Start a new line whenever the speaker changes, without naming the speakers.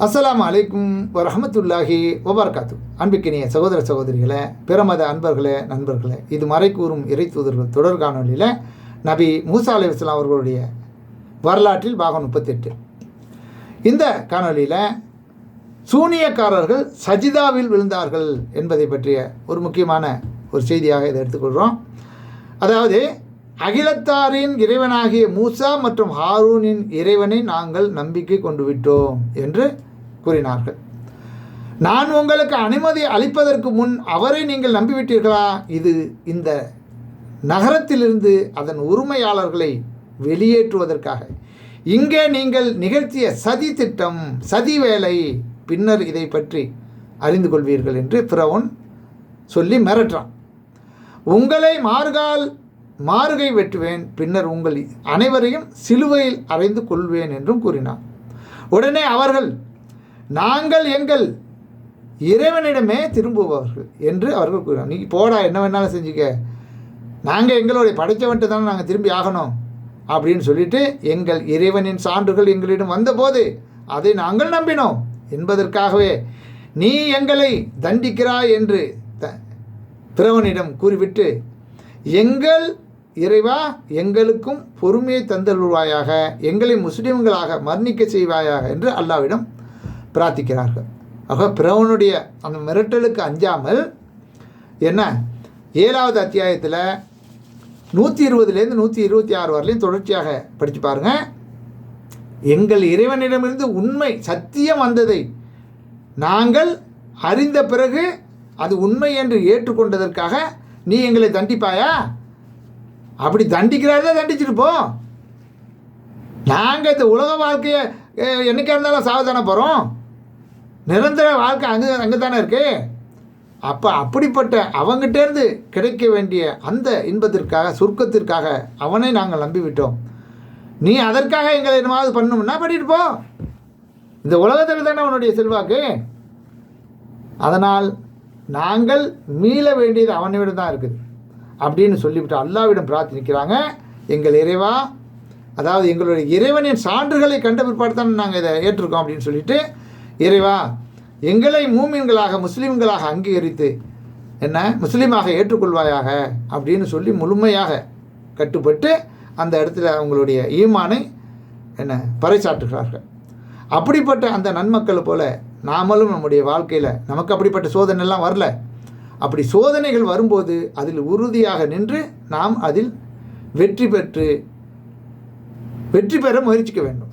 அஸ்ஸலாமு அலைக்கும் வரஹ்மத்துல்லாஹி வபரகாத்து. அன்பிக்கினிய சகோதர சகோதரிகளே, பிரமத அன்பர்களே, நண்பர்களே, இது மறைக்கூறும் இறை தூதர்கள் தொடர் காணொலியில் நபி மூசா அலைஹிஸ்ஸலாம் அவர்களுடைய வரலாற்றில் பாகம் 38. இந்த காணொலியில் சூனியக்காரர்கள் சஜிதாவில் விழுந்தார்கள் என்பதை பற்றிய ஒரு முக்கியமான ஒரு செய்தியாக இதை எடுத்துக்கொள்கிறோம். அதாவது, அகிலத்தாரின் இறைவனாகிய மூசா மற்றும் ஹாரூனின் இறைவனை நாங்கள் நம்பிக்கை கொண்டு விட்டோம் என்று கூறினார்கள். நான் உங்களுக்கு அனுமதி அளிப்பதற்கு முன் அவரை நீங்கள் நம்பிவிட்டீர்களா? இது இந்த நகரத்திலிருந்து அதன் உரிமையாளர்களை வெளியேற்றுவதற்காக இங்கே நீங்கள் நிகழ்த்திய சதி திட்டம், சதி வேலை, பின்னர் இதை பற்றி அறிந்து கொள்வீர்கள் என்று ஃபிரௌன் சொல்லி மிரட்டான். உங்களை மாறுகை வெட்டுவேன், பின்னர் உங்கள் அனைவரையும் சிலுவையில் அறைந்து கொள்வேன் என்றும் கூறினார். உடனே அவர்கள், நாங்கள் எங்கள் இறைவனிடமே திரும்புபவர்கள் என்று அவர்கள் கூறினார். நீ போடா, என்ன வேணாலும் செஞ்சுக்க, நாங்கள் எங்களுடைய படைத்தவன்ட்டு தானே நாங்கள் திரும்பி ஆகணும் அப்படின்னு சொல்லிட்டு, எங்கள் இறைவனின் சான்றுகள் எங்களிடம் வந்தபோது அதை நாங்கள் நம்பினோம் என்பதற்காகவே நீ எங்களை தண்டிக்கிறாய் என்று பிறவனிடம் கூறிவிட்டு, எங்கள் இறைவா, எங்களுக்கும் பொறுமையை தந்தருள்வாயாக, எங்களை முஸ்லீம்களாக மரணிக்க செய்வாயாக என்று அல்லாவிடம் பிரார்த்திக்கிறார்கள். ஆக பிறவனுடைய அந்த மிரட்டலுக்கு அஞ்சாமல் என்ன 7வது அத்தியாயத்தில் 120லேருந்து 126 வரலையும் தொடர்ச்சியாக படித்து பாருங்கள். எங்கள் இறைவனிடமிருந்து உண்மை சத்தியம் வந்ததை நாங்கள் அறிந்த பிறகு அது உண்மை என்று ஏற்றுக்கொண்டதற்காக நீ எங்களை தண்டிப்பாயா? அப்படி தண்டிக்கிறாரே, தண்டிச்சுட்டு போ. நாங்கள் இந்த உலக வாழ்க்கையை என்னைக்கா இருந்தாலும் சாவதானே போகிறோம். நிரந்தர வாழ்க்கை அங்கே தானே இருக்கு. அப்போ அப்படிப்பட்ட அவங்ககிட்டேருந்து கிடைக்க வேண்டிய அந்த இன்பத்திற்காக, சுருக்கத்திற்காக அவனை நாங்கள் நம்பிவிட்டோம். நீ அதற்காக எங்களை என்னமாவது பண்ணணும்னா பண்ணிட்டு போ. இந்த உலகத்தில் தானே அவனுடைய செல்வாக்கு. அதனால் நாங்கள் மீள வேண்டியது அவனிடம் தான் இருக்குது அப்படின்னு சொல்லிவிட்டு அல்லாவிடம் பிரார்த்திக்கிறாங்க. எங்கள் இறைவா, அதாவது எங்களுடைய இறைவனின் சான்றுகளை கண்ட பிற்பாடு தான் நாங்கள் இதை ஏற்றிருக்கோம் அப்படின்னு சொல்லிட்டு, இறைவா, எங்களை மூமின்களாக முஸ்லீம்களாக அங்கீகரித்து என்ன முஸ்லீமாக ஏற்றுக்கொள்வாயாக அப்படின்னு சொல்லி முழுமையாக கட்டுப்பட்டு அந்த இடத்துல அவங்களுடைய ஈமானை என்ன பறைசாற்றுகிறார்கள். அப்படிப்பட்ட அந்த நன்மக்களை போல நாமளும் நம்முடைய வாழ்க்கையில் நமக்கு அப்படிப்பட்ட சோதனைலாம் வரல. அப்படி சோதனைகள் வரும்போது அதில் உறுதியாக நின்று நாம் அதில் வெற்றி பெற முயற்சிக்க வேண்டும்.